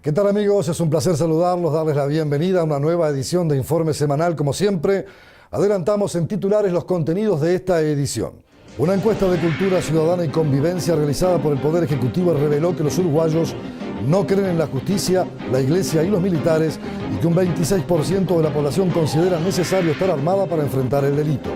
¿Qué tal amigos? Es un placer saludarlos, darles la bienvenida a una nueva edición de Informe Semanal. Como siempre, adelantamos en titulares los contenidos de esta edición. Una encuesta de cultura ciudadana y convivencia realizada por el Poder Ejecutivo reveló que los uruguayos no creen en la justicia, la iglesia y los militares y que un 26% de la población considera necesario estar armada para enfrentar el delito.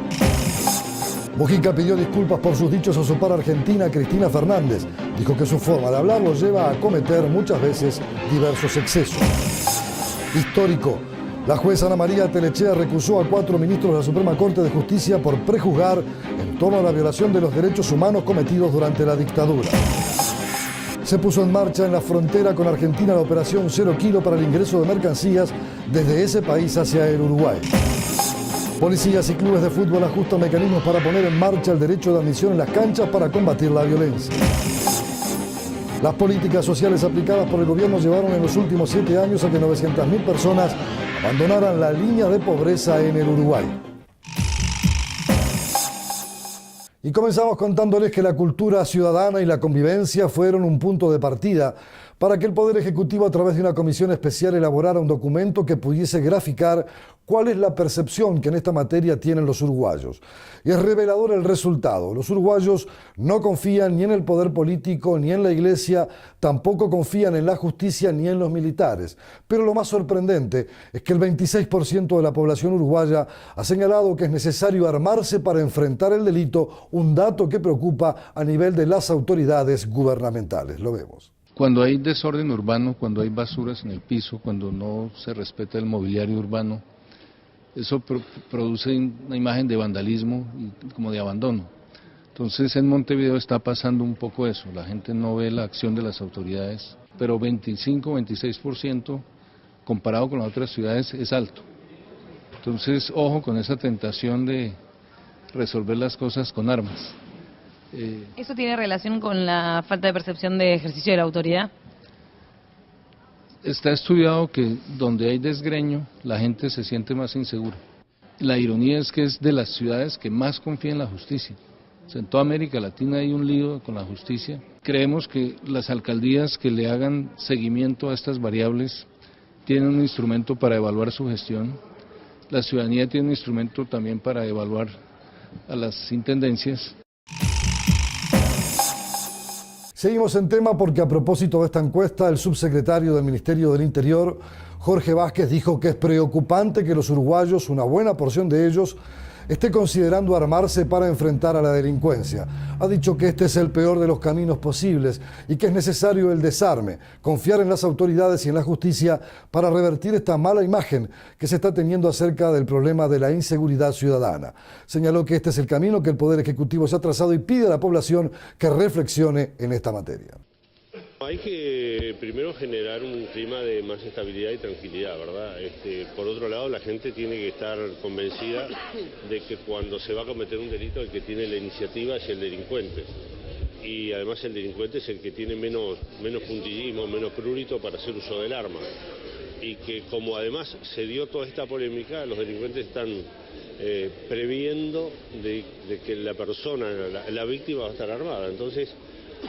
Mujica pidió disculpas por sus dichos a su par argentina, Cristina Fernández. Dijo que su forma de hablar lo lleva a cometer muchas veces diversos excesos. Histórico. La jueza Ana María Telechea recusó a 4 ministros de la Suprema Corte de Justicia por prejuzgar en torno a la violación de los derechos humanos cometidos durante la dictadura. Se puso en marcha en la frontera con Argentina la operación 0 Kilo para el ingreso de mercancías desde ese país hacia el Uruguay. Policías y clubes de fútbol ajustan mecanismos para poner en marcha el derecho de admisión en las canchas para combatir la violencia. Las políticas sociales aplicadas por el gobierno llevaron en los últimos 7 años a que 900.000 personas abandonaran la línea de pobreza en el Uruguay. Y comenzamos contándoles que la cultura ciudadana y la convivencia fueron un punto de partida para que el Poder Ejecutivo, a través de una comisión especial, elaborara un documento que pudiese graficar cuál es la percepción que en esta materia tienen los uruguayos. Y es revelador el resultado. Los uruguayos no confían ni en el poder político ni en la iglesia, tampoco confían en la justicia ni en los militares. Pero lo más sorprendente es que el 26% de la población uruguaya ha señalado que es necesario armarse para enfrentar el delito, un dato que preocupa a nivel de las autoridades gubernamentales. Lo vemos. Cuando hay desorden urbano, cuando hay basuras en el piso, cuando no se respeta el mobiliario urbano, eso produce una imagen de vandalismo y como de abandono. Entonces en Montevideo está pasando un poco eso, la gente no ve la acción de las autoridades, pero 25-26% comparado con las otras ciudades es alto. Entonces ojo con esa tentación de resolver las cosas con armas. ¿Eso tiene relación con la falta de percepción de ejercicio de la autoridad? Está estudiado que donde hay desgreño, la gente se siente más insegura. La ironía es que es de las ciudades que más confía en la justicia. O sea, en toda América Latina hay un lío con la justicia. Creemos que las alcaldías que le hagan seguimiento a estas variables tienen un instrumento para evaluar su gestión. La ciudadanía tiene un instrumento también para evaluar a las intendencias. Seguimos en tema porque a propósito de esta encuesta, el subsecretario del Ministerio del Interior, Jorge Vázquez, dijo que es preocupante que los uruguayos, una buena porción de ellos, esté considerando armarse para enfrentar a la delincuencia. Ha dicho que este es el peor de los caminos posibles y que es necesario el desarme, confiar en las autoridades y en la justicia para revertir esta mala imagen que se está teniendo acerca del problema de la inseguridad ciudadana. Señaló que este es el camino que el Poder Ejecutivo se ha trazado y pide a la población que reflexione en esta materia. Hay que primero generar un clima de más estabilidad y tranquilidad, ¿verdad? Por otro lado, la gente tiene que estar convencida de que cuando se va a cometer un delito, el que tiene la iniciativa es el delincuente. Y además el delincuente es el que tiene menos puntillismo, menos prurito para hacer uso del arma. Y que como además se dio toda esta polémica, los delincuentes están previendo de que la persona, la víctima va a estar armada. Entonces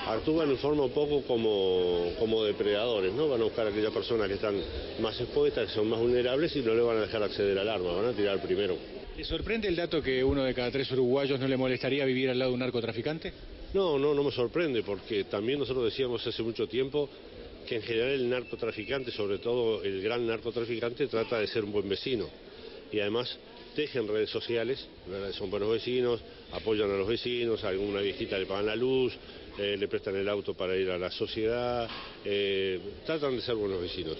actúan en forma un poco como depredadores, ¿no? Van a buscar a aquellas personas que están más expuestas, que son más vulnerables y no le van a dejar acceder al arma, van a tirar primero. ¿Le sorprende el dato que 1 de cada 3 uruguayos no le molestaría vivir al lado de un narcotraficante? No me sorprende, porque también nosotros decíamos hace mucho tiempo que en general el narcotraficante, sobre todo el gran narcotraficante, trata de ser un buen vecino. Y además tejen redes sociales, ¿verdad? Son buenos vecinos, apoyan a los vecinos, a alguna viejita le pagan la luz, le prestan el auto para ir a la sociedad, tratan de ser buenos vecinos.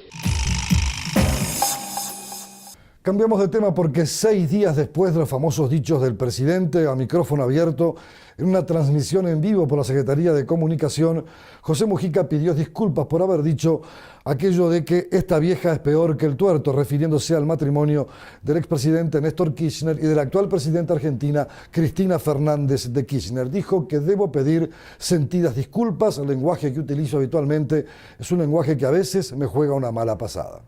Cambiamos de tema porque 6 días después de los famosos dichos del presidente a micrófono abierto, en una transmisión en vivo por la Secretaría de Comunicación, José Mujica pidió disculpas por haber dicho aquello de que esta vieja es peor que el tuerto, refiriéndose al matrimonio del expresidente Néstor Kirchner y de la actual presidenta argentina Cristina Fernández de Kirchner. Dijo que debo pedir sentidas disculpas, el lenguaje que utilizo habitualmente es un lenguaje que a veces me juega una mala pasada.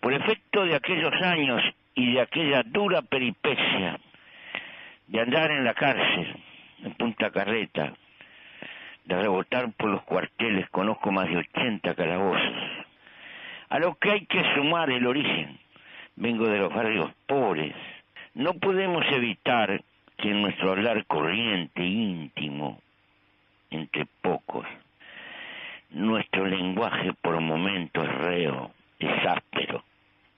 Por efecto de aquellos años y de aquella dura peripecia de andar en la cárcel, en Punta Carreta, de rebotar por los cuarteles, conozco más de 80 calabozos, a lo que hay que sumar el origen. Vengo de los barrios pobres. No podemos evitar que en nuestro hablar corriente, íntimo, entre pocos, nuestro lenguaje por momentos es reo, es áspero.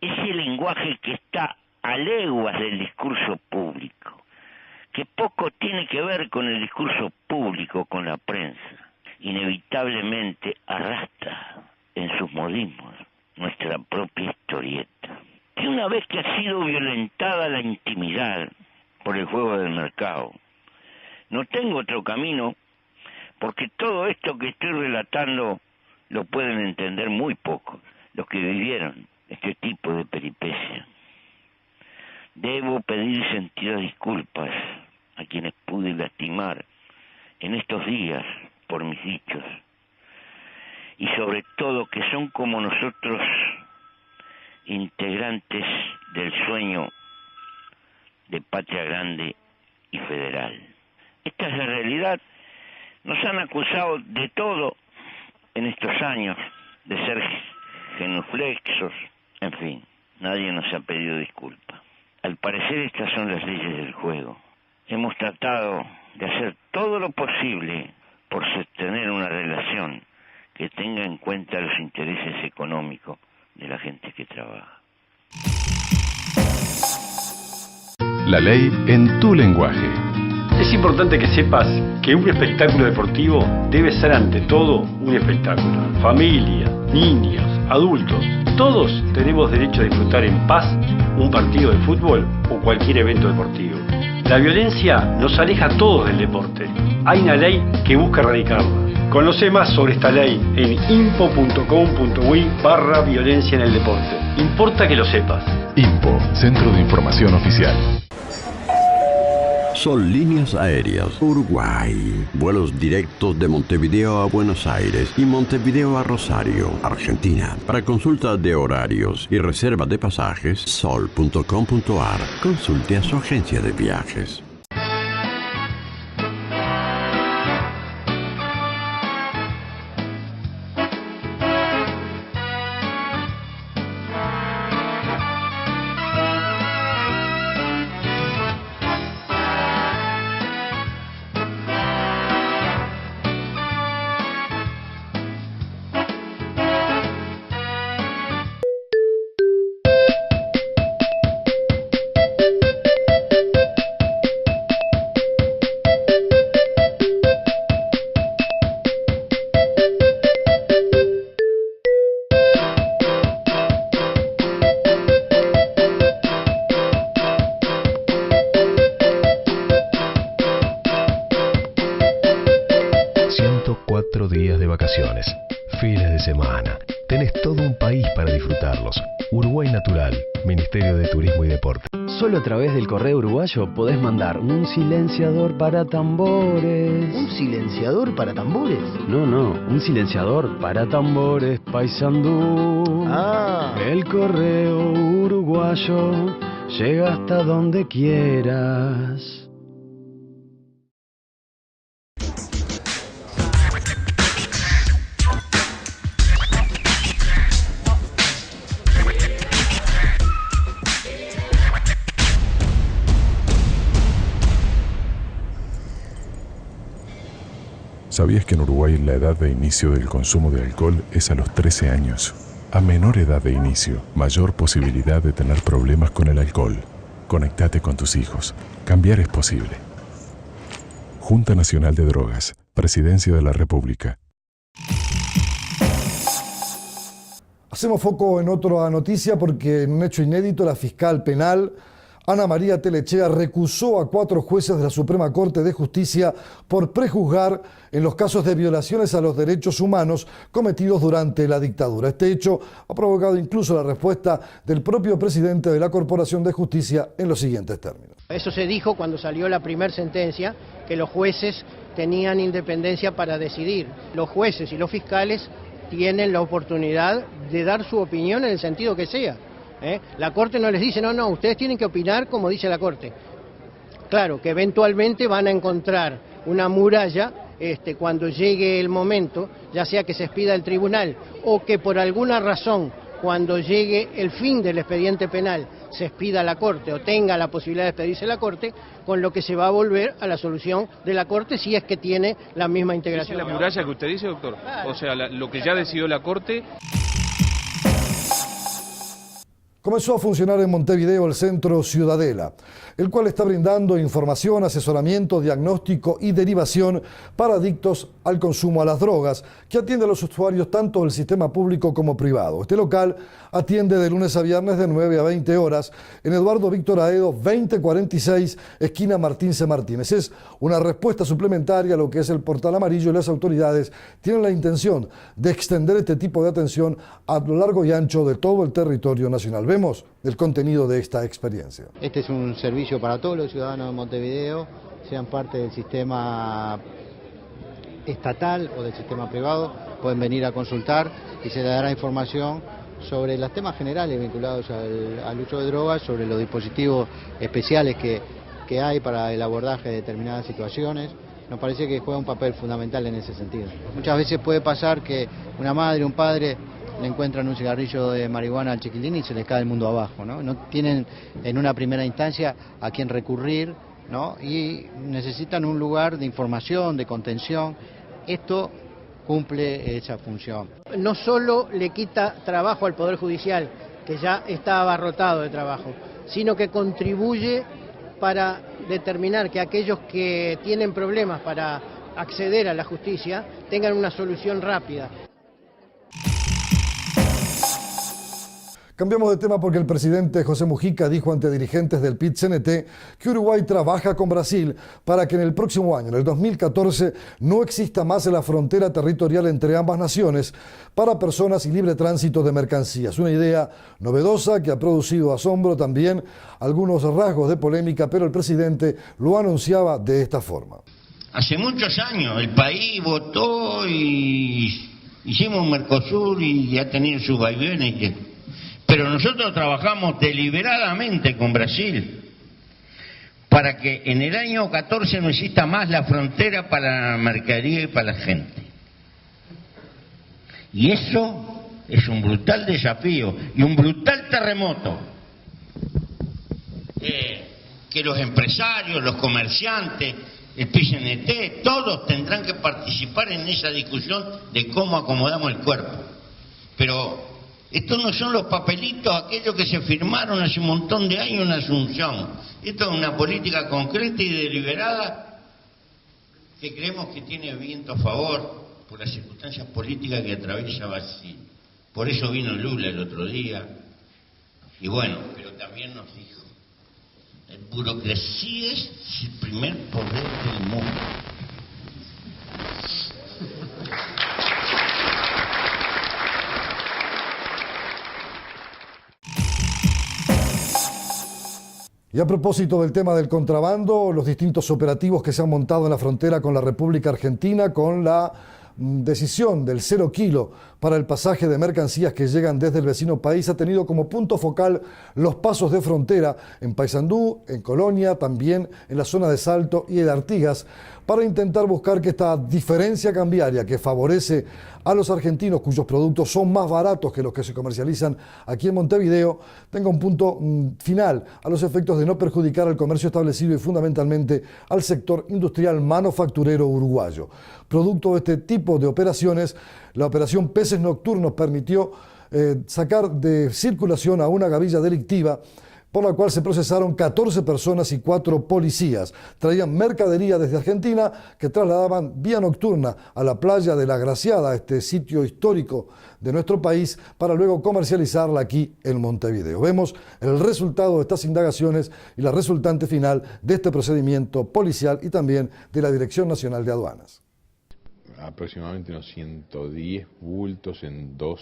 Ese lenguaje que está a leguas del discurso público, que poco tiene que ver con el discurso público, con la prensa, inevitablemente arrastra en sus modismos nuestra propia historieta. Que una vez que ha sido violentada la intimidad por el juego del mercado, no tengo otro camino, porque todo esto que estoy relatando lo pueden entender muy pocos, los que vivieron este tipo de peripecia. Debo pedir sentidas disculpas a quienes pude lastimar en estos días por mis dichos, y sobre todo que son como nosotros, integrantes del sueño de patria grande y federal. Esta es la realidad. Nos han acusado de todo en estos años, de ser genuflexos, en fin, nadie nos ha pedido disculpas. Al parecer estas son las leyes del juego. Hemos tratado de hacer todo lo posible por sostener una relación que tenga en cuenta los intereses económicos de la gente que trabaja. La ley en tu lenguaje. Es importante que sepas que un espectáculo deportivo debe ser ante todo un espectáculo. Familia, niños, adultos, todos tenemos derecho a disfrutar en paz un partido de fútbol o cualquier evento deportivo. La violencia nos aleja a todos del deporte. Hay una ley que busca erradicarla. Conoce más sobre esta ley en impo.com.uy/violencia en el deporte. Importa que lo sepas. IMPO, Centro de Información Oficial. Sol Líneas Aéreas Uruguay. Vuelos directos de Montevideo a Buenos Aires y Montevideo a Rosario, Argentina. Para consultas de horarios y reserva de pasajes, sol.com.ar. Consulte a su agencia de viajes. Fines de semana. Tenés todo un país para disfrutarlos. Uruguay Natural, Ministerio de Turismo y Deporte. Solo a través del correo uruguayo podés mandar un silenciador para tambores. ¿Un silenciador para tambores? No, un silenciador para tambores Paysandú. El correo uruguayo llega hasta donde quieras. ¿Sabías que en Uruguay la edad de inicio del consumo de alcohol es a los 13 años? A menor edad de inicio, mayor posibilidad de tener problemas con el alcohol. Conectate con tus hijos. Cambiar es posible. Junta Nacional de Drogas, Presidencia de la República. Hacemos foco en otra noticia porque en un hecho inédito la fiscal penal Ana María Telechea recusó a 4 jueces de la Suprema Corte de Justicia por prejuzgar en los casos de violaciones a los derechos humanos cometidos durante la dictadura. Este hecho ha provocado incluso la respuesta del propio presidente de la Corporación de Justicia en los siguientes términos. Eso se dijo cuando salió la primera sentencia, que los jueces tenían independencia para decidir. Los jueces y los fiscales tienen la oportunidad de dar su opinión en el sentido que sea. La Corte no les dice, no, ustedes tienen que opinar como dice la Corte. Claro, que eventualmente van a encontrar una muralla cuando llegue el momento, ya sea que se expida el tribunal o que por alguna razón cuando llegue el fin del expediente penal, se expida a la Corte o tenga la posibilidad de expedirse a la Corte, con lo que se va a volver a la solución de la Corte si es que tiene la misma integración. ¿Es la muralla que usted dice, doctor? Claro. O sea, lo que ya decidió la Corte... Comenzó a funcionar en Montevideo el Centro Ciudadela, el cual está brindando información, asesoramiento, diagnóstico y derivación para adictos al consumo a las drogas, que atiende a los usuarios tanto del sistema público como privado. Este local atiende de lunes a viernes de 9 a 20 horas en Eduardo Víctor Aedo 2046, esquina Martín C. Martínez. Es una respuesta suplementaria a lo que es el Portal Amarillo, y las autoridades tienen la intención de extender este tipo de atención a lo largo y ancho de todo el territorio nacional. Vemos el contenido de esta experiencia. Este es un servicio para todos los ciudadanos de Montevideo, sean parte del sistema estatal o del sistema privado, pueden venir a consultar y se les dará información sobre los temas generales vinculados al uso de drogas, sobre los dispositivos especiales que hay para el abordaje de determinadas situaciones. Nos parece que juega un papel fundamental en ese sentido. Muchas veces puede pasar que una madre o un padre le encuentran un cigarrillo de marihuana al chiquilín y se les cae el mundo abajo, ¿no? No tienen en una primera instancia a quién recurrir, ¿no? Y necesitan un lugar de información, de contención. Esto cumple esa función. No solo le quita trabajo al Poder Judicial, que ya está abarrotado de trabajo, sino que contribuye para determinar que aquellos que tienen problemas para acceder a la justicia tengan una solución rápida. Cambiamos de tema porque el presidente José Mujica dijo ante dirigentes del PIT-CNT que Uruguay trabaja con Brasil para que en el próximo año, en el 2014, no exista más la frontera territorial entre ambas naciones para personas y libre tránsito de mercancías. Una idea novedosa que ha producido asombro, también algunos rasgos de polémica, pero el presidente lo anunciaba de esta forma. Hace muchos años el país votó y hicimos un Mercosur y ha tenido sus vaivenes. Pero nosotros trabajamos deliberadamente con Brasil para que en el año 14 no exista más la frontera para la mercadería y para la gente. Y eso es un brutal desafío y un brutal terremoto. Que los empresarios, los comerciantes, el PIT-CNT, todos tendrán que participar en esa discusión de cómo acomodamos el cuerpo. Pero estos no son los papelitos, aquellos que se firmaron hace un montón de años en Asunción. Esto es una política concreta y deliberada que creemos que tiene viento a favor por las circunstancias políticas que atraviesa Brasil. Por eso vino Lula el otro día. Y bueno, pero también nos dijo, la burocracia es el primer poder del mundo. Y a propósito del tema del contrabando, los distintos operativos que se han montado en la frontera con la República Argentina, con la decisión del 0 kilo para el pasaje de mercancías que llegan desde el vecino país, ha tenido como punto focal los pasos de frontera en Paysandú, en Colonia, también en la zona de Salto y de Artigas, para intentar buscar que esta diferencia cambiaria que favorece a los argentinos cuyos productos son más baratos que los que se comercializan aquí en Montevideo, tenga un punto final a los efectos de no perjudicar al comercio establecido y fundamentalmente al sector industrial manufacturero uruguayo. Producto de este tipo de operaciones, la operación Peces Nocturnos permitió sacar de circulación a una gavilla delictiva por la cual se procesaron 14 personas y 4 policías. Traían mercadería desde Argentina que trasladaban vía nocturna a la playa de La Graciada, este sitio histórico de nuestro país, para luego comercializarla aquí en Montevideo. Vemos el resultado de estas indagaciones y la resultante final de este procedimiento policial y también de la Dirección Nacional de Aduanas. Aproximadamente unos 110 bultos en dos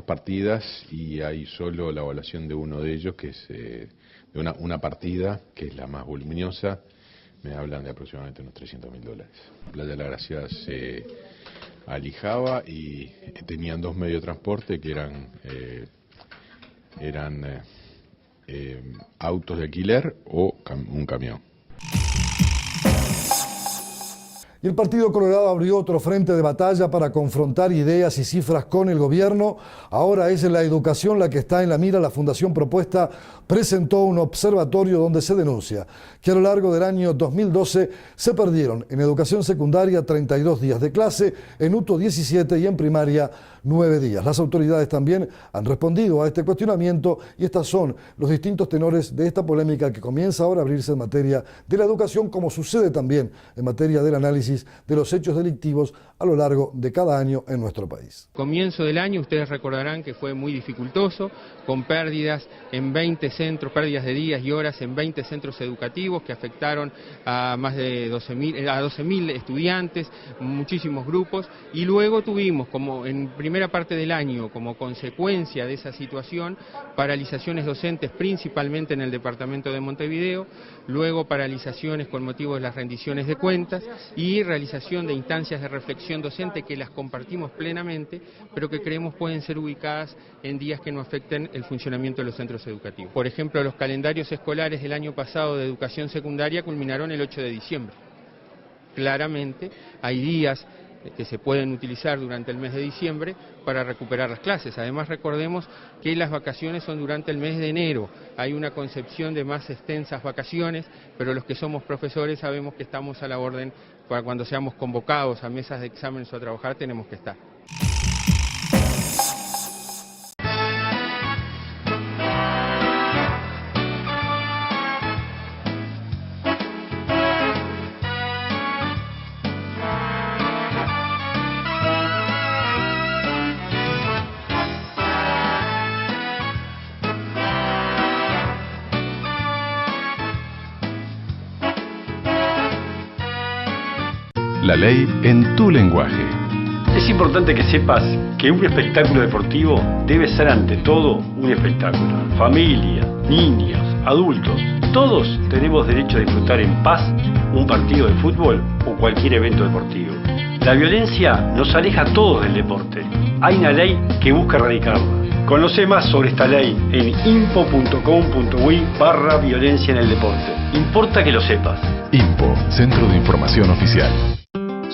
partidas, y hay solo la evaluación de uno de ellos, que es de una partida, que es la más voluminosa. Me hablan de aproximadamente unos $300.000. Playa de la Gracia se alijaba y tenían dos medios de transporte que eran autos de alquiler o un camión. Y el Partido Colorado abrió otro frente de batalla para confrontar ideas y cifras con el gobierno. Ahora es la educación la que está en la mira. La Fundación Propuesta presentó un observatorio donde se denuncia que a lo largo del año 2012 se perdieron en educación secundaria 32 días de clase, en UTO 17 y en primaria 9 días. Las autoridades también han respondido a este cuestionamiento y estos son los distintos tenores de esta polémica que comienza ahora a abrirse en materia de la educación, como sucede también en materia del análisis de los hechos delictivos a lo largo de cada año en nuestro país. Comienzo del año, ustedes recordarán que fue muy dificultoso, con pérdidas en 20 centros, pérdidas de días y horas en 20 centros educativos que afectaron a más de 12.000 estudiantes, muchísimos grupos, y luego tuvimos, como en primera parte del año, como consecuencia de esa situación, paralizaciones docentes principalmente en el departamento de Montevideo, luego paralizaciones con motivo de las rendiciones de cuentas y realización de instancias de reflexión docente que las compartimos plenamente, pero que creemos pueden ser ubicadas en días que no afecten el funcionamiento de los centros educativos. Por ejemplo, los calendarios escolares del año pasado de educación secundaria culminaron el 8 de diciembre. Claramente hay días que se pueden utilizar durante el mes de diciembre para recuperar las clases. Además, recordemos que las vacaciones son durante el mes de enero. Hay una concepción de más extensas vacaciones, pero los que somos profesores sabemos que estamos a la orden para cuando seamos convocados a mesas de exámenes o a trabajar, tenemos que estar. La ley en tu lenguaje. Es importante que sepas que un espectáculo deportivo debe ser ante todo un espectáculo. Familia, niños, adultos, todos tenemos derecho a disfrutar en paz un partido de fútbol o cualquier evento deportivo. La violencia nos aleja a todos del deporte. Hay una ley que busca erradicarla. Conoce más sobre esta ley en info.com.uy/violencia en el deporte. Importa que lo sepas. INPO, Centro de Información Oficial.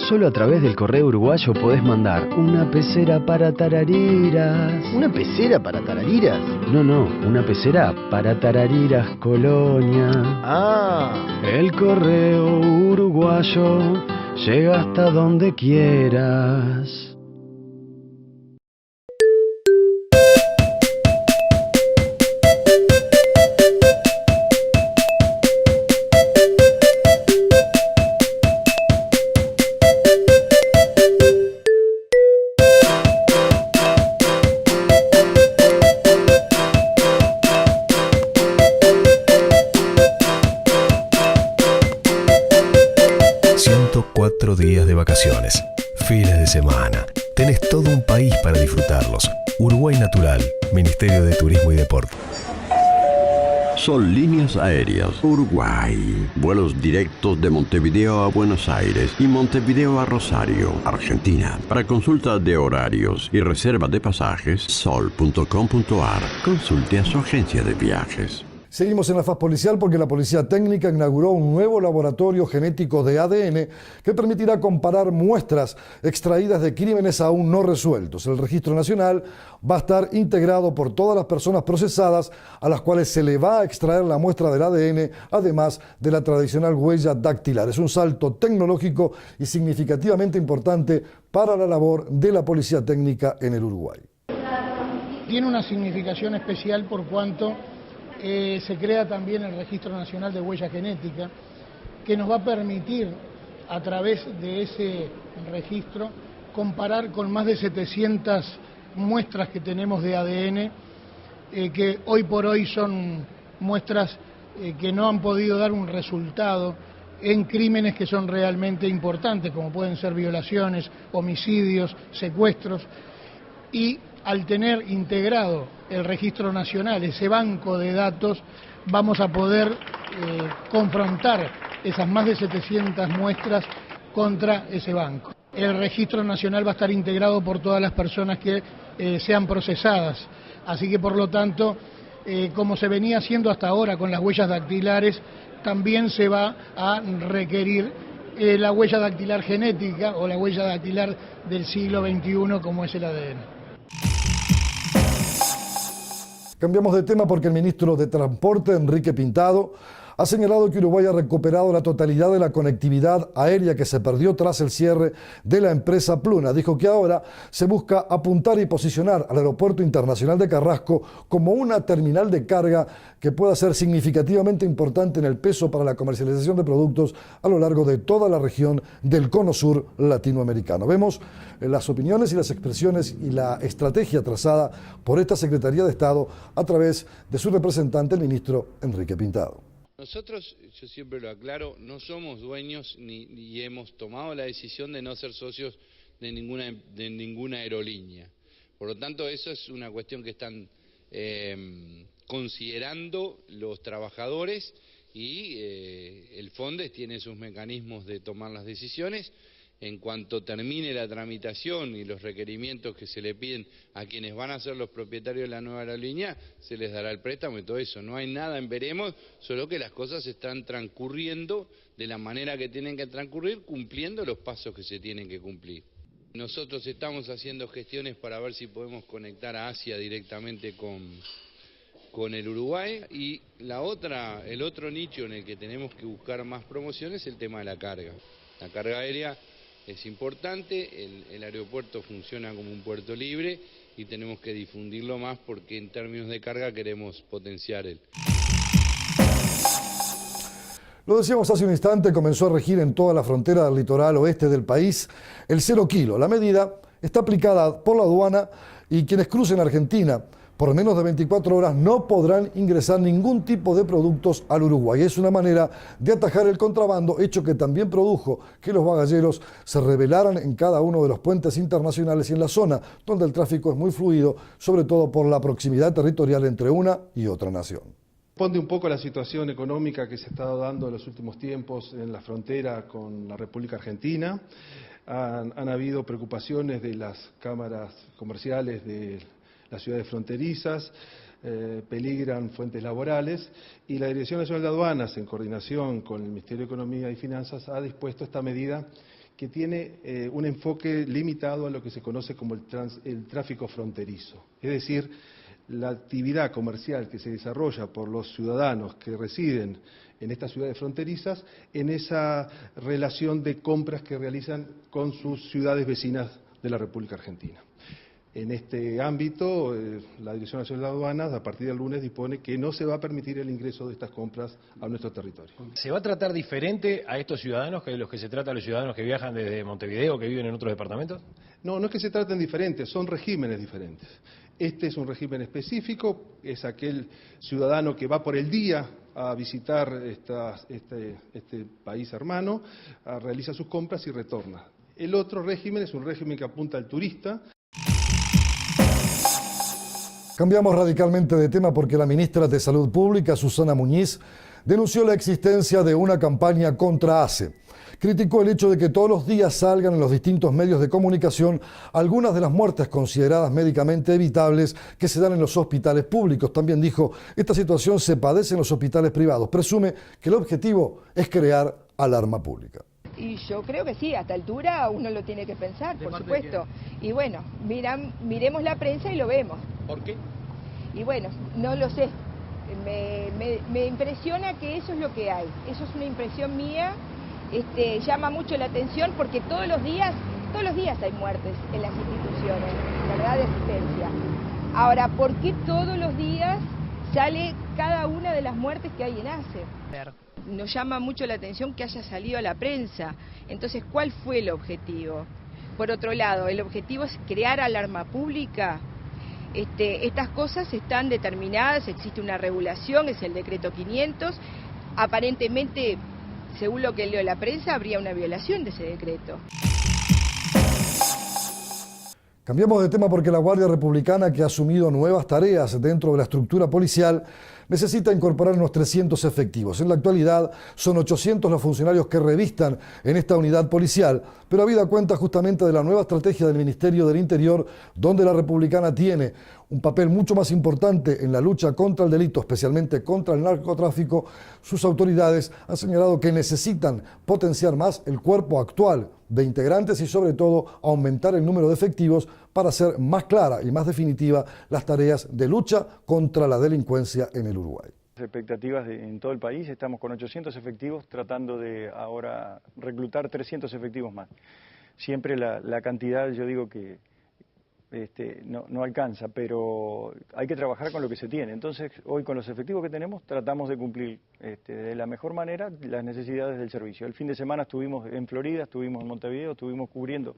Solo a través del correo uruguayo podés mandar una pecera para tarariras. ¿Una pecera para tarariras? No, una pecera para tarariras, Colonia. Ah. El correo uruguayo llega hasta donde quieras. Días de vacaciones, fines de semana. Tenés todo un país para disfrutarlos. Uruguay Natural, Ministerio de Turismo y Deporte. Son líneas aéreas Uruguay. Vuelos directos de Montevideo a Buenos Aires y Montevideo a Rosario, Argentina. Para consulta de horarios y reserva de pasajes, sol.com.ar. Consulte a su agencia de viajes. Seguimos en la faz policial porque la Policía Técnica inauguró un nuevo laboratorio genético de ADN que permitirá comparar muestras extraídas de crímenes aún no resueltos. El registro nacional va a estar integrado por todas las personas procesadas a las cuales se le va a extraer la muestra del ADN, además de la tradicional huella dactilar. Es un salto tecnológico y significativamente importante para la labor de la Policía Técnica en el Uruguay. Tiene una significación especial por cuanto se crea también el Registro Nacional de Huella Genética, que nos va a permitir, a través de ese registro, comparar con más de 700 muestras que tenemos de ADN, que hoy por hoy son muestras que no han podido dar un resultado en crímenes que son realmente importantes, como pueden ser violaciones, homicidios, secuestros, y al tener integrado el registro nacional, ese banco de datos, vamos a poder confrontar esas más de 700 muestras contra ese banco. El registro nacional va a estar integrado por todas las personas que sean procesadas, así que por lo tanto, como se venía haciendo hasta ahora con las huellas dactilares, también se va a requerir la huella dactilar genética o la huella dactilar del siglo XXI como es el ADN. Cambiamos de tema porque el ministro de Transporte, Enrique Pintado, ha señalado que Uruguay ha recuperado la totalidad de la conectividad aérea que se perdió tras el cierre de la empresa Pluna. Dijo que ahora se busca apuntar y posicionar al Aeropuerto Internacional de Carrasco como una terminal de carga que pueda ser significativamente importante en el peso para la comercialización de productos a lo largo de toda la región del Cono Sur latinoamericano. Vemos las opiniones y las expresiones y la estrategia trazada por esta Secretaría de Estado a través de su representante, el ministro Enrique Pintado. Nosotros, yo siempre lo aclaro, no somos dueños ni hemos tomado la decisión de no ser socios de ninguna aerolínea. Por lo tanto, eso es una cuestión que están considerando los trabajadores y el FONDES tiene sus mecanismos de tomar las decisiones. En cuanto termine la tramitación y los requerimientos que se le piden a quienes van a ser los propietarios de la nueva aerolínea, se les dará el préstamo y todo eso. No hay nada en veremos, solo que las cosas están transcurriendo de la manera que tienen que transcurrir, cumpliendo los pasos que se tienen que cumplir. Nosotros estamos haciendo gestiones para ver si podemos conectar a Asia directamente con el Uruguay, y el otro nicho en el que tenemos que buscar más promoción es el tema de la carga. La carga aérea es importante, el aeropuerto funciona como un puerto libre y tenemos que difundirlo más porque en términos de carga queremos potenciar él. Lo decíamos hace un instante, comenzó a regir en toda la frontera del litoral oeste del país el 0 kilo. La medida está aplicada por la aduana y quienes crucen Argentina por menos de 24 horas no podrán ingresar ningún tipo de productos al Uruguay. Es una manera de atajar el contrabando, hecho que también produjo que los bagalleros se rebelaran en cada uno de los puentes internacionales y en la zona donde el tráfico es muy fluido, sobre todo por la proximidad territorial entre una y otra nación. Responde un poco a la situación económica que se ha estado dando en los últimos tiempos en la frontera con la República Argentina. Han habido preocupaciones de las cámaras comerciales de las ciudades fronterizas, peligran fuentes laborales y la Dirección Nacional de Aduanas, en coordinación con el Ministerio de Economía y Finanzas, ha dispuesto esta medida que tiene un enfoque limitado a lo que se conoce como el tráfico fronterizo. Es decir, la actividad comercial que se desarrolla por los ciudadanos que residen en estas ciudades fronterizas, en esa relación de compras que realizan con sus ciudades vecinas de la República Argentina. En este ámbito, la Dirección Nacional de Aduanas, a partir del lunes, dispone que no se va a permitir el ingreso de estas compras a nuestro territorio. ¿Se va a tratar diferente a estos ciudadanos que de los que se trata a los ciudadanos que viajan desde Montevideo o que viven en otros departamentos? No, no es que se traten diferentes, son regímenes diferentes. Este es un régimen específico, es aquel ciudadano que va por el día a visitar este país hermano, realiza sus compras y retorna. El otro régimen es un régimen que apunta al turista. Cambiamos radicalmente de tema porque la ministra de Salud Pública, Susana Muñiz, denunció la existencia de una campaña contra ACE. Criticó el hecho de que todos los días salgan en los distintos medios de comunicación algunas de las muertes consideradas médicamente evitables que se dan en los hospitales públicos. También dijo, esta situación se padece en los hospitales privados. Presume que el objetivo es crear alarma pública. Y yo creo que sí, a esta altura uno lo tiene que pensar, por supuesto. Y bueno, miremos la prensa y lo vemos. ¿Por qué? Y bueno, no lo sé. Me impresiona que eso es lo que hay. Eso es una impresión mía. Llama mucho la atención porque todos los días hay muertes en las instituciones, ¿verdad? De asistencia. Ahora, ¿por qué todos los días sale cada una de las muertes que hay en ACE? Nos llama mucho la atención que haya salido a la prensa. Entonces, ¿cuál fue el objetivo? Por otro lado, el objetivo es crear alarma pública. Estas cosas están determinadas, existe una regulación, es el decreto 500. Aparentemente, según lo que leo en la prensa, habría una violación de ese decreto. Cambiamos de tema porque la Guardia Republicana, que ha asumido nuevas tareas dentro de la estructura policial, necesita incorporar unos 300 efectivos. En la actualidad son 800 los funcionarios que revistan en esta unidad policial, pero habida cuenta justamente de la nueva estrategia del Ministerio del Interior, donde la Republicana tiene un papel mucho más importante en la lucha contra el delito, especialmente contra el narcotráfico, sus autoridades han señalado que necesitan potenciar más el cuerpo actual de integrantes y sobre todo aumentar el número de efectivos para hacer más clara y más definitiva las tareas de lucha contra la delincuencia en el Uruguay. Expectativas en todo el país, estamos con 800 efectivos tratando de ahora reclutar 300 efectivos más. Siempre la cantidad, yo digo que no alcanza, pero hay que trabajar con lo que se tiene. Entonces, hoy con los efectivos que tenemos tratamos de cumplir de la mejor manera las necesidades del servicio. El fin de semana estuvimos en Florida, estuvimos en Montevideo, estuvimos cubriendo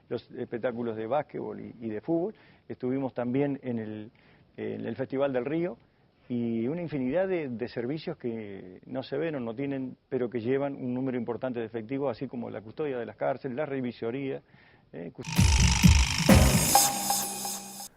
los espectáculos de básquetbol y de fútbol, estuvimos también en el Festival del Río y una infinidad de servicios que no se ven o no tienen, pero que llevan un número importante de efectivos, así como la custodia de las cárceles, la revisoría.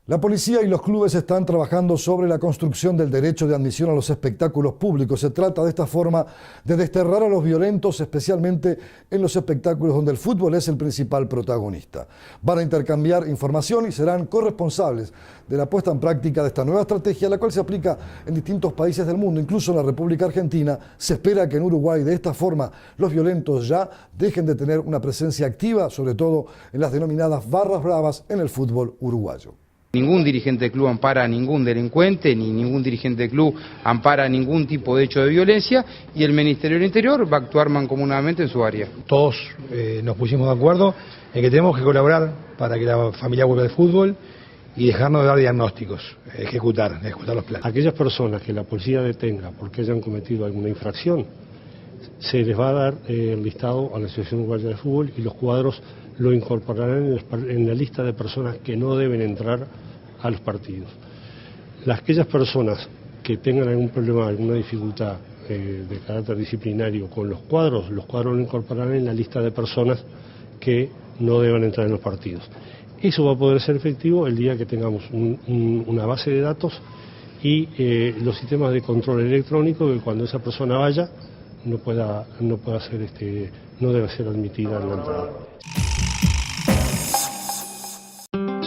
La policía y los clubes están trabajando sobre la construcción del derecho de admisión a los espectáculos públicos. Se trata de esta forma de desterrar a los violentos, especialmente en los espectáculos donde el fútbol es el principal protagonista. Van a intercambiar información y serán corresponsables de la puesta en práctica de esta nueva estrategia, la cual se aplica en distintos países del mundo, incluso en la República Argentina. Se espera que en Uruguay de esta forma los violentos ya dejen de tener una presencia activa, sobre todo en las denominadas barras bravas en el fútbol uruguayo. Ningún dirigente de club ampara a ningún delincuente, ni ningún dirigente de club ampara ningún tipo de hecho de violencia, y el Ministerio del Interior va a actuar mancomunadamente en su área. Todos nos pusimos de acuerdo en que tenemos que colaborar para que la familia vuelva al fútbol y dejarnos de dar diagnósticos, ejecutar los planes. Aquellas personas que la policía detenga porque hayan cometido alguna infracción, se les va a dar el listado a la Asociación Uruguaya de Fútbol y los cuadros lo incorporarán en la lista de personas que no deben entrar a los partidos. Aquellas personas que tengan algún problema, alguna dificultad de carácter disciplinario con los cuadros lo incorporarán en la lista de personas que no deben entrar en los partidos. Eso va a poder ser efectivo el día que tengamos una base de datos y los sistemas de control electrónico, que cuando esa persona vaya no debe ser admitida en la entrada.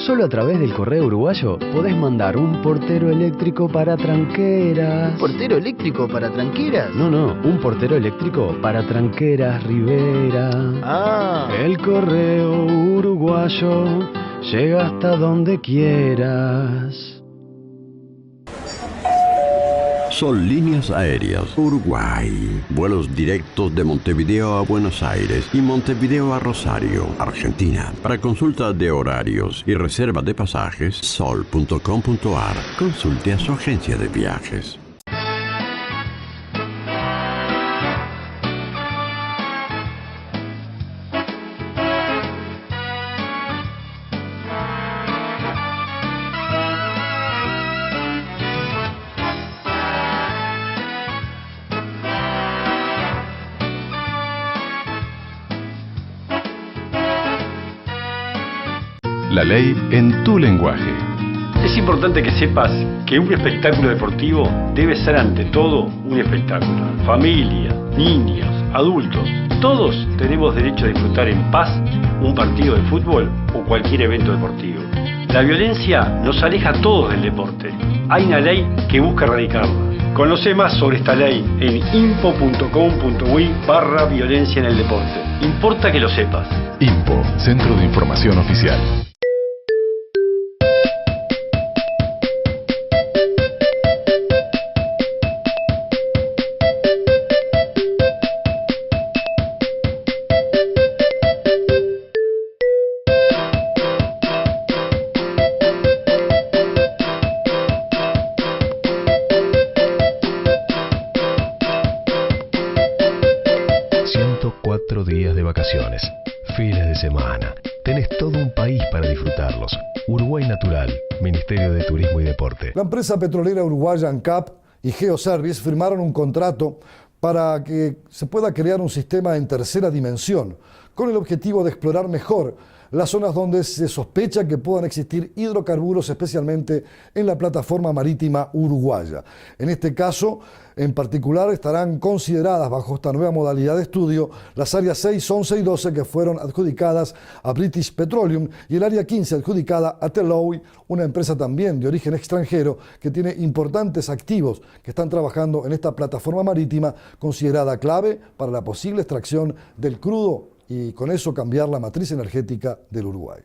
Solo a través del correo uruguayo podés mandar un portero eléctrico para tranqueras. ¿Portero eléctrico para tranqueras? No, un portero eléctrico para tranqueras Rivera. Ah. El correo uruguayo llega hasta donde quieras. Son líneas aéreas Uruguay. Vuelos directos de Montevideo a Buenos Aires y Montevideo a Rosario, Argentina. Para consulta de horarios y reserva de pasajes, sol.com.ar. Consulte a su agencia de viajes. La ley en tu lenguaje. Es importante que sepas que un espectáculo deportivo debe ser ante todo un espectáculo. Familia, niños, adultos, todos tenemos derecho a disfrutar en paz un partido de fútbol o cualquier evento deportivo. La violencia nos aleja a todos del deporte. Hay una ley que busca erradicarla. Conoce más sobre esta ley en impo.com.uy/violencia en el deporte. Importa que lo sepas. IMPO, Centro de Información Oficial. Días de vacaciones, fines de semana. Tenés todo un país para disfrutarlos. Uruguay Natural, Ministerio de Turismo y Deporte. La empresa petrolera uruguaya ANCAP y Geoservice firmaron un contrato para que se pueda crear un sistema en tercera dimensión con el objetivo de explorar mejor las zonas donde se sospecha que puedan existir hidrocarburos, especialmente en la plataforma marítima uruguaya. En este caso, en particular, estarán consideradas bajo esta nueva modalidad de estudio las áreas 6, 11 y 12 que fueron adjudicadas a British Petroleum y el área 15 adjudicada a Teloy, una empresa también de origen extranjero que tiene importantes activos que están trabajando en esta plataforma marítima considerada clave para la posible extracción del crudo y con eso cambiar la matriz energética del Uruguay.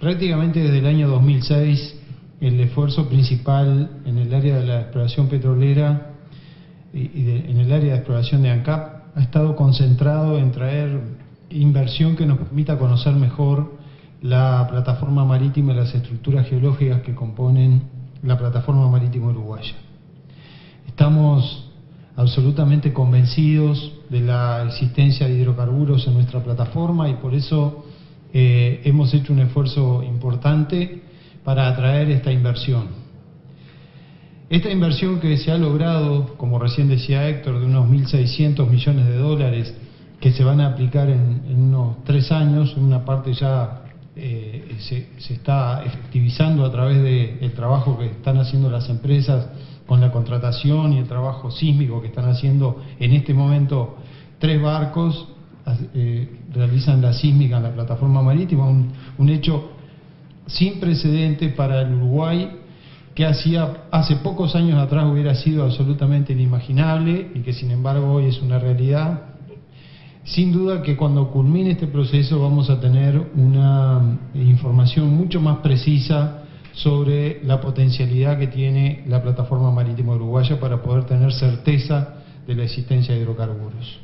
Prácticamente desde el año 2006, el esfuerzo principal en el área de la exploración petrolera en el área de exploración de ANCAP ha estado concentrado en traer inversión que nos permita conocer mejor la plataforma marítima y las estructuras geológicas que componen la plataforma marítima uruguaya. Estamos absolutamente convencidos de la existencia de hidrocarburos en nuestra plataforma y por eso hemos hecho un esfuerzo importante para atraer esta inversión. Esta inversión que se ha logrado, como recién decía Héctor, de unos 1.600 millones de dólares que se van a aplicar en unos 3 años, una parte ya se está efectivizando a través del trabajo que están haciendo las empresas con la contratación y el trabajo sísmico que están haciendo en este momento 3 barcos, realizan la sísmica en la plataforma marítima, un hecho sin precedente para el Uruguay que hace pocos años atrás hubiera sido absolutamente inimaginable y que sin embargo hoy es una realidad. Sin duda que cuando culmine este proceso vamos a tener una información mucho más precisa sobre la potencialidad que tiene la plataforma marítima uruguaya para poder tener certeza de la existencia de hidrocarburos.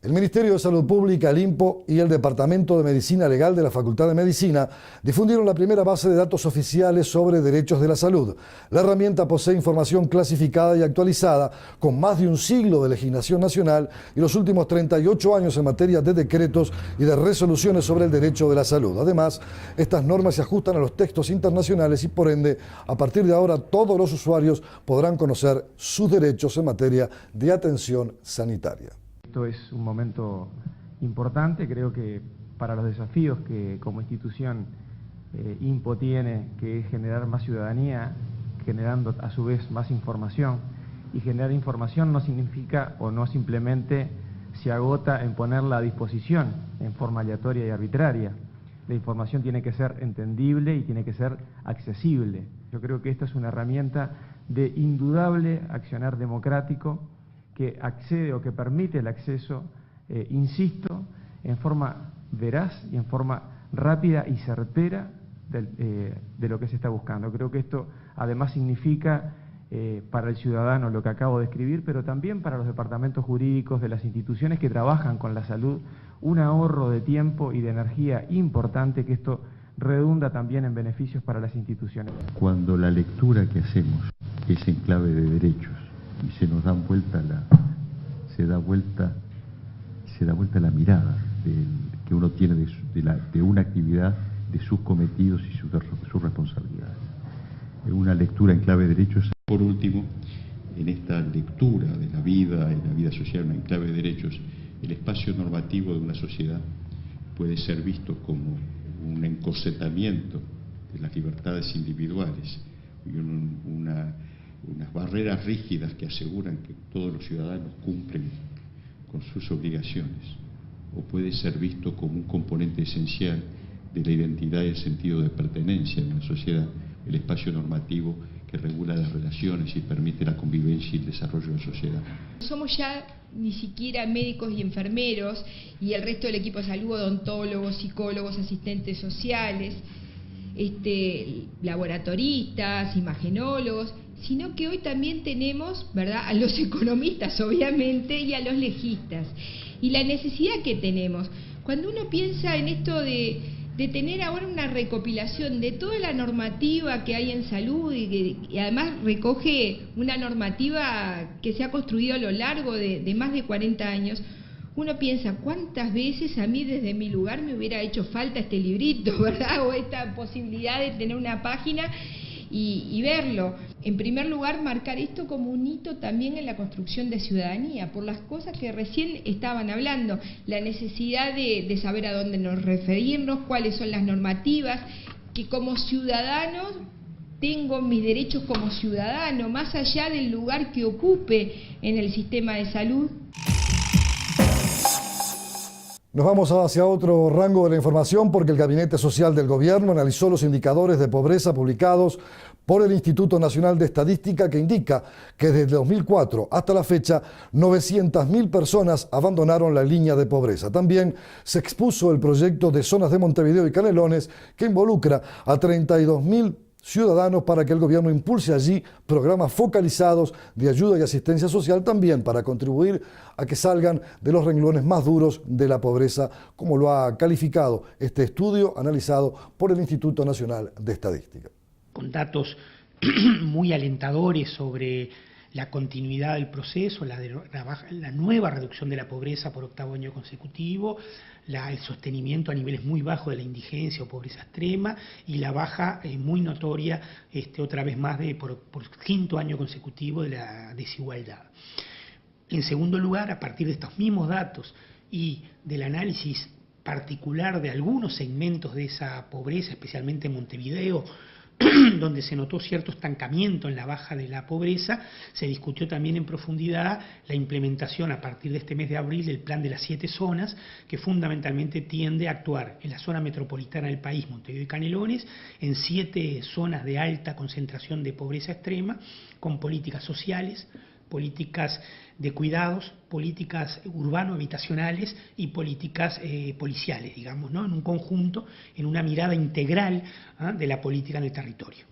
El Ministerio de Salud Pública, el INPO y el Departamento de Medicina Legal de la Facultad de Medicina difundieron la primera base de datos oficiales sobre derechos de la salud. La herramienta posee información clasificada y actualizada con más de un siglo de legislación nacional y los últimos 38 años en materia de decretos y de resoluciones sobre el derecho de la salud. Además, estas normas se ajustan a los textos internacionales y por ende, a partir de ahora, todos los usuarios podrán conocer sus derechos en materia de atención sanitaria. Esto es un momento importante, creo que para los desafíos que como institución INPO tiene, que es generar más ciudadanía, generando a su vez más información, y generar información no significa o no simplemente se agota en ponerla a disposición en forma aleatoria y arbitraria. La información tiene que ser entendible y tiene que ser accesible. Yo creo que esta es una herramienta de indudable accionar democrático que accede o que permite el acceso, insisto, en forma veraz y en forma rápida y certera de lo que se está buscando. Creo que esto además significa para el ciudadano lo que acabo de escribir, pero también para los departamentos jurídicos de las instituciones que trabajan con la salud, un ahorro de tiempo y de energía importante, que esto redunda también en beneficios para las instituciones. Cuando la lectura que hacemos es en clave de derechos y se nos da vuelta la mirada que uno tiene de una actividad, de sus cometidos y sus responsabilidades. Una lectura en clave de derechos. Por último, en esta lectura de la vida, en la vida social, en clave de derechos, el espacio normativo de una sociedad puede ser visto como un encorsetamiento de las libertades individuales y unas barreras rígidas que aseguran que todos los ciudadanos cumplen con sus obligaciones, o puede ser visto como un componente esencial de la identidad y el sentido de pertenencia en la sociedad, el espacio normativo que regula las relaciones y permite la convivencia y el desarrollo de la sociedad. Somos ya ni siquiera médicos y enfermeros y el resto del equipo de salud, odontólogos, psicólogos, asistentes sociales, laboratoristas, imagenólogos, sino que hoy también tenemos, ¿verdad?, a los economistas, obviamente, y a los legistas. Y la necesidad que tenemos, cuando uno piensa en esto de tener ahora una recopilación de toda la normativa que hay en salud y además recoge una normativa que se ha construido a lo largo de más de 40 años, uno piensa cuántas veces a mí desde mi lugar me hubiera hecho falta este librito, ¿verdad?, o esta posibilidad de tener una página y verlo. En primer lugar, marcar esto como un hito también en la construcción de ciudadanía, por las cosas que recién estaban hablando, la necesidad de saber a dónde nos referirnos, cuáles son las normativas, que como ciudadanos tengo mis derechos como ciudadano, más allá del lugar que ocupe en el sistema de salud. Nos vamos hacia otro rango de la información porque el Gabinete Social del Gobierno analizó los indicadores de pobreza publicados por el Instituto Nacional de Estadística, que indica que desde 2004 hasta la fecha 900.000 personas abandonaron la línea de pobreza. También se expuso el proyecto de zonas de Montevideo y Canelones, que involucra a 32.000 ciudadanos para que el gobierno impulse allí programas focalizados de ayuda y asistencia social, también para contribuir a que salgan de los renglones más duros de la pobreza, como lo ha calificado este estudio analizado por el Instituto Nacional de Estadística. Con datos muy alentadores sobre la continuidad del proceso, la nueva reducción de la pobreza por 8º año consecutivo, el sostenimiento a niveles muy bajos de la indigencia o pobreza extrema y la baja muy notoria, otra vez más, por 5º año consecutivo de la desigualdad. En segundo lugar, a partir de estos mismos datos y del análisis particular de algunos segmentos de esa pobreza, especialmente en Montevideo, donde se notó cierto estancamiento en la baja de la pobreza, se discutió también en profundidad la implementación a partir de este mes de abril del plan de las 7 zonas, que fundamentalmente tiende a actuar en la zona metropolitana del país, Montevideo y Canelones, en 7 zonas de alta concentración de pobreza extrema, con políticas sociales, políticas de cuidados, políticas urbano-habitacionales y políticas policiales, digamos, ¿no? En un conjunto, en una mirada integral de la política en el territorio.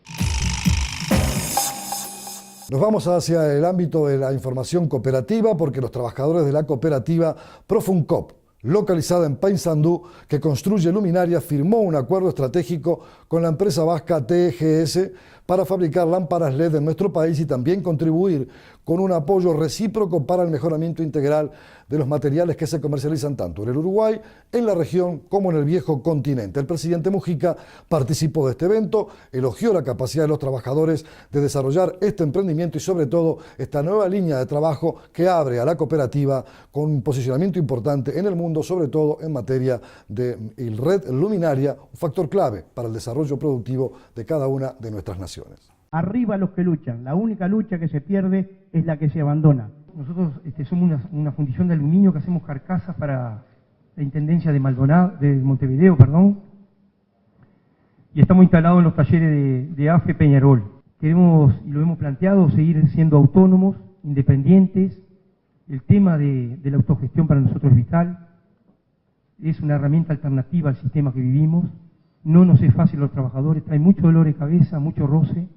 Nos vamos hacia el ámbito de la información cooperativa porque los trabajadores de la cooperativa Profuncop, localizada en Paysandú, que construye luminarias, firmó un acuerdo estratégico con la empresa vasca TGS para fabricar lámparas LED en nuestro país y también contribuir con un apoyo recíproco para el mejoramiento integral de los materiales que se comercializan tanto en el Uruguay, en la región, como en el viejo continente. El presidente Mujica participó de este evento, elogió la capacidad de los trabajadores de desarrollar este emprendimiento y sobre todo esta nueva línea de trabajo que abre a la cooperativa con un posicionamiento importante en el mundo, sobre todo en materia de red luminaria, un factor clave para el desarrollo productivo de cada una de nuestras naciones. Arriba los que luchan, la única lucha que se pierde es la que se abandona. Nosotros somos una fundición de aluminio que hacemos carcasas para la Intendencia de Montevideo, y estamos instalados en los talleres de AFE Peñarol. Queremos, y lo hemos planteado, seguir siendo autónomos, independientes. El tema de la autogestión para nosotros es vital, es una herramienta alternativa al sistema que vivimos. No nos es fácil a los trabajadores, trae mucho dolor de cabeza, mucho roce,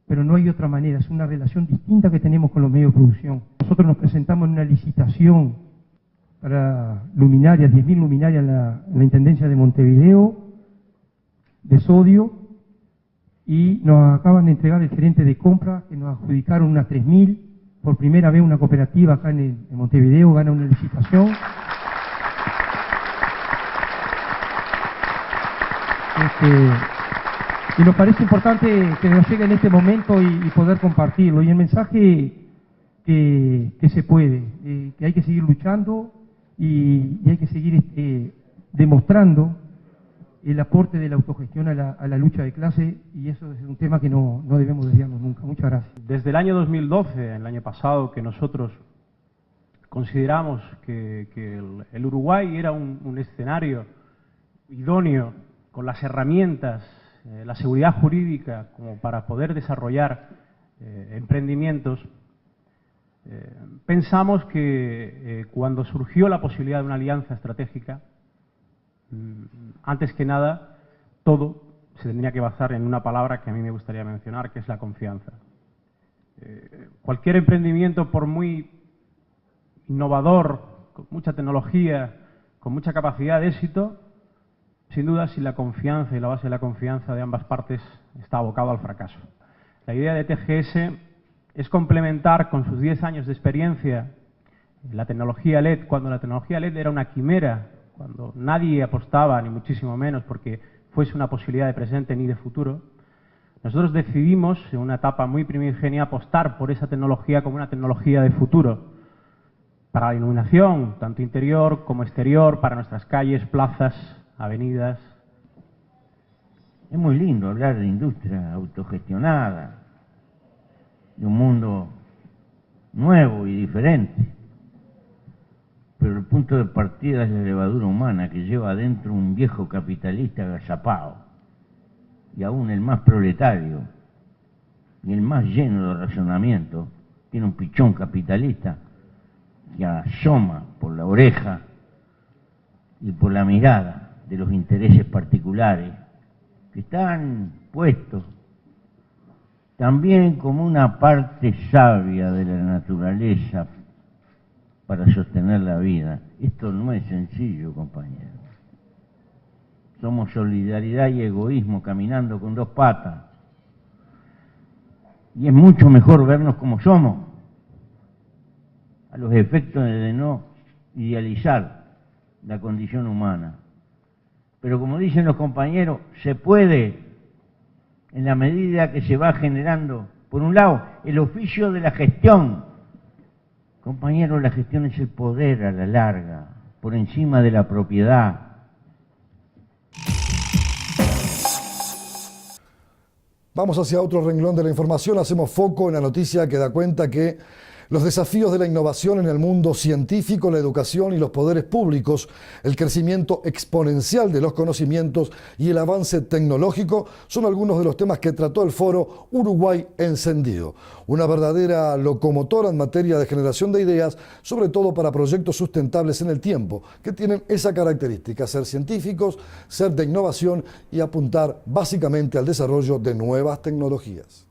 pero no hay otra manera, es una relación distinta que tenemos con los medios de producción. Nosotros nos presentamos en una licitación para luminarias, 10.000 luminarias en la Intendencia de Montevideo, de sodio, y nos acaban de entregar el gerente de compra, que nos adjudicaron unas 3.000, por primera vez una cooperativa acá en Montevideo gana una licitación. Y nos parece importante que nos llegue en este momento y poder compartirlo. Y el mensaje que se puede, que hay que seguir luchando y hay que seguir demostrando el aporte de la autogestión a la lucha de clase, y eso es un tema que no debemos desviarnos nunca. Muchas gracias. Desde el año 2012, el año pasado, que nosotros consideramos que el Uruguay era un escenario idóneo, con las herramientas, la seguridad jurídica como para poder desarrollar emprendimientos, pensamos que cuando surgió la posibilidad de una alianza estratégica, antes que nada, todo se tendría que basar en una palabra que a mí me gustaría mencionar, que es la confianza. Cualquier emprendimiento, por muy innovador, con mucha tecnología, con mucha capacidad de éxito, sin duda, sin la confianza y la base de la confianza de ambas partes, está abocado al fracaso. La idea de TGS es complementar con sus 10 años de experiencia la tecnología LED, cuando la tecnología LED era una quimera, cuando nadie apostaba, ni muchísimo menos, porque fuese una posibilidad de presente ni de futuro. Nosotros decidimos, en una etapa muy primigenia, apostar por esa tecnología como una tecnología de futuro, para la iluminación, tanto interior como exterior, para nuestras calles, plazas, avenidas. Es muy lindo hablar de industria autogestionada, de un mundo nuevo y diferente, pero el punto de partida es la levadura humana que lleva adentro un viejo capitalista agazapado, y aún el más proletario y el más lleno de razonamiento tiene un pichón capitalista que asoma por la oreja y por la mirada de los intereses particulares que están puestos también como una parte sabia de la naturaleza para sostener la vida. Esto no es sencillo, compañeros. Somos solidaridad y egoísmo caminando con dos patas. Y es mucho mejor vernos como somos, a los efectos de no idealizar la condición humana. Pero como dicen los compañeros, se puede, en la medida que se va generando, por un lado, el oficio de la gestión. Compañeros, la gestión es el poder a la larga, por encima de la propiedad. Vamos hacia otro renglón de la información. Hacemos foco en la noticia que da cuenta que los desafíos de la innovación en el mundo científico, la educación y los poderes públicos, el crecimiento exponencial de los conocimientos y el avance tecnológico son algunos de los temas que trató el foro Uruguay Encendido, una verdadera locomotora en materia de generación de ideas, sobre todo para proyectos sustentables en el tiempo, que tienen esa característica, ser científicos, ser de innovación y apuntar básicamente al desarrollo de nuevas tecnologías.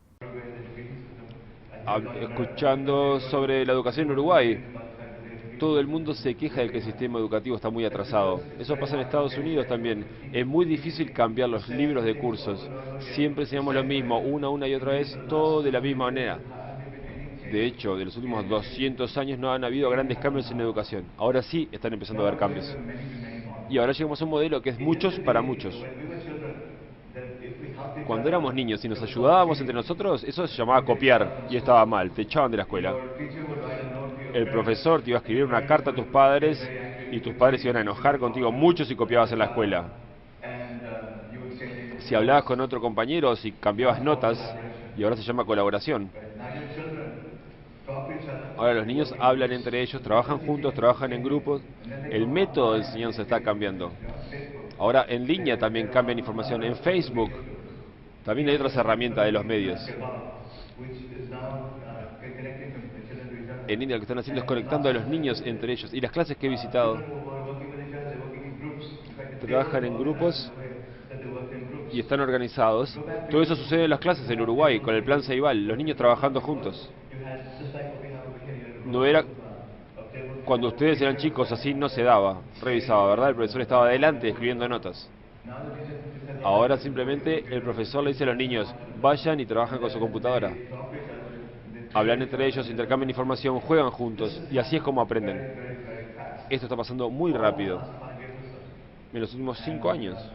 Escuchando sobre la educación en Uruguay, todo el mundo se queja de que el sistema educativo está muy atrasado. Eso pasa en Estados Unidos también. Es muy difícil cambiar los libros de cursos. Siempre enseñamos lo mismo, una y otra vez, todo de la misma manera. De hecho, de los últimos 200 años no han habido grandes cambios en la educación. Ahora sí están empezando a haber cambios. Y ahora llegamos a un modelo que es muchos para muchos. Cuando éramos niños y nos ayudábamos entre nosotros, eso se llamaba copiar y estaba mal, te echaban de la escuela. El profesor te iba a escribir una carta a tus padres y tus padres se iban a enojar contigo mucho si copiabas en la escuela. Si hablabas con otro compañero, si cambiabas notas, y ahora se llama colaboración. Ahora los niños hablan entre ellos, trabajan juntos, trabajan en grupos. El método de enseñanza está cambiando. Ahora en línea también cambian información. En Facebook también hay otras herramientas de los medios. En línea lo que están haciendo es conectando a los niños entre ellos. Y las clases que he visitado trabajan en grupos y están organizados. Todo eso sucede en las clases en Uruguay con el plan Ceibal, los niños trabajando juntos. No era cuando ustedes eran chicos, así no se daba, revisaba, ¿verdad? El profesor estaba adelante escribiendo notas. Ahora simplemente el profesor le dice a los niños, vayan y trabajan con su computadora. Hablan entre ellos, intercambian información, juegan juntos y así es como aprenden. Esto está pasando muy rápido, en los últimos 5 años.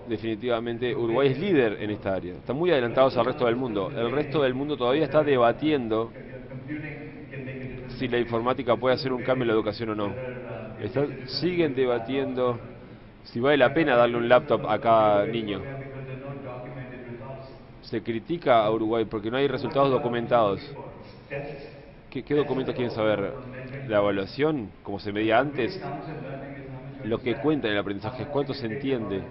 Definitivamente Uruguay es líder en esta área, están muy adelantados al resto del mundo. El resto del mundo todavía está debatiendo si la informática puede hacer un cambio en la educación o no. Siguen debatiendo si vale la pena darle un laptop a cada niño. Se critica a Uruguay porque no hay resultados documentados. ¿Qué documentos quieren saber? La evaluación, como se medía antes, lo que cuenta en el aprendizaje, cuánto se entiende,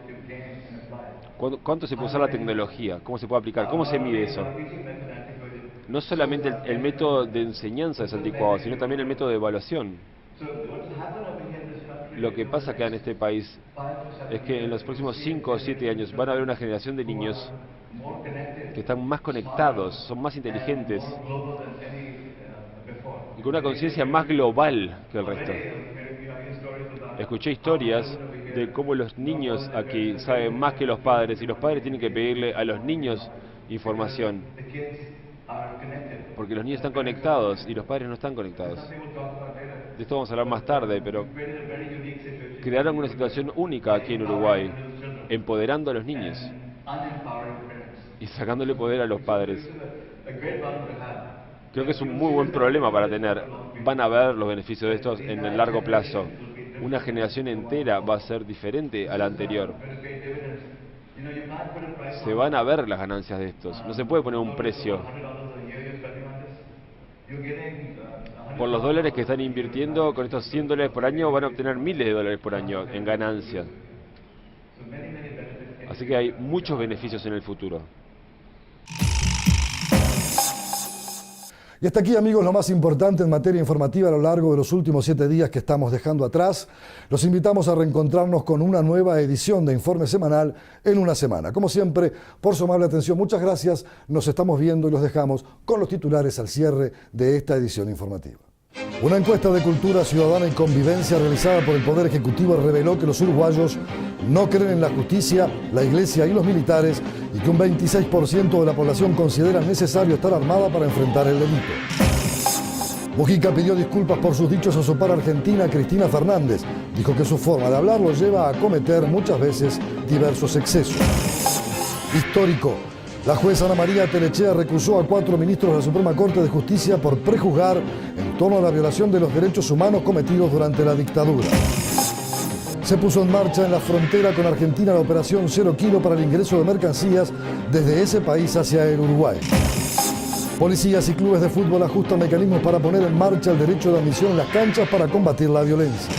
cuánto se puede usar la tecnología, cómo se puede aplicar, cómo se mide eso. No solamente el método de enseñanza es anticuado, sino también el método de evaluación. Lo que pasa acá en este país es que en los próximos 5 o 7 años van a haber una generación de niños que están más conectados, son más inteligentes y con una conciencia más global que el resto. Escuché historias de cómo los niños aquí saben más que los padres y los padres tienen que pedirle a los niños información. Porque los niños están conectados y los padres no están conectados. De esto vamos a hablar más tarde, pero crearon una situación única aquí en Uruguay, empoderando a los niños. y sacándole poder a los padres. Creo que es un muy buen problema para tener. Van a ver los beneficios de estos en el largo plazo. Una generación entera va a ser diferente a la anterior. Se van a ver las ganancias de estos. No se puede poner un precio. Por los dólares que están invirtiendo, con estos $100 por año, van a obtener miles de dólares por año en ganancias. Así que hay muchos beneficios en el futuro. Y hasta aquí, amigos, lo más importante en materia informativa a lo largo de los últimos 7 días que estamos dejando atrás. Los invitamos a reencontrarnos con una nueva edición de Informe Semanal en una semana. Como siempre, por su amable atención, muchas gracias. Nos estamos viendo y los dejamos con los titulares al cierre de esta edición informativa. Una encuesta de cultura ciudadana y convivencia realizada por el Poder Ejecutivo reveló que los uruguayos no creen en la justicia, la iglesia y los militares y que un 26% de la población considera necesario estar armada para enfrentar el delito. Mujica pidió disculpas por sus dichos a su par argentina Cristina Fernández. Dijo que su forma de hablar lo lleva a cometer muchas veces diversos excesos. Histórico. La jueza Ana María Telechea recusó a 4 ministros de la Suprema Corte de Justicia por prejuzgar en torno a la violación de los derechos humanos cometidos durante la dictadura. Se puso en marcha en la frontera con Argentina la operación 0 Kilo para el ingreso de mercancías desde ese país hacia el Uruguay. Policías y clubes de fútbol ajustan mecanismos para poner en marcha el derecho de admisión en las canchas para combatir la violencia.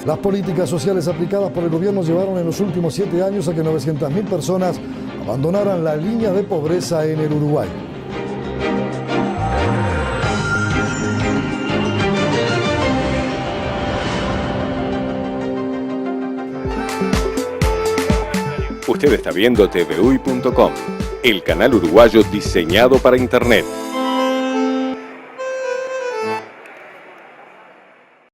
Las políticas sociales aplicadas por el gobierno llevaron en los últimos 7 años a que 900.000 personas abandonaran la línea de pobreza en el Uruguay. Usted está viendo TVUY.com, el canal uruguayo diseñado para Internet.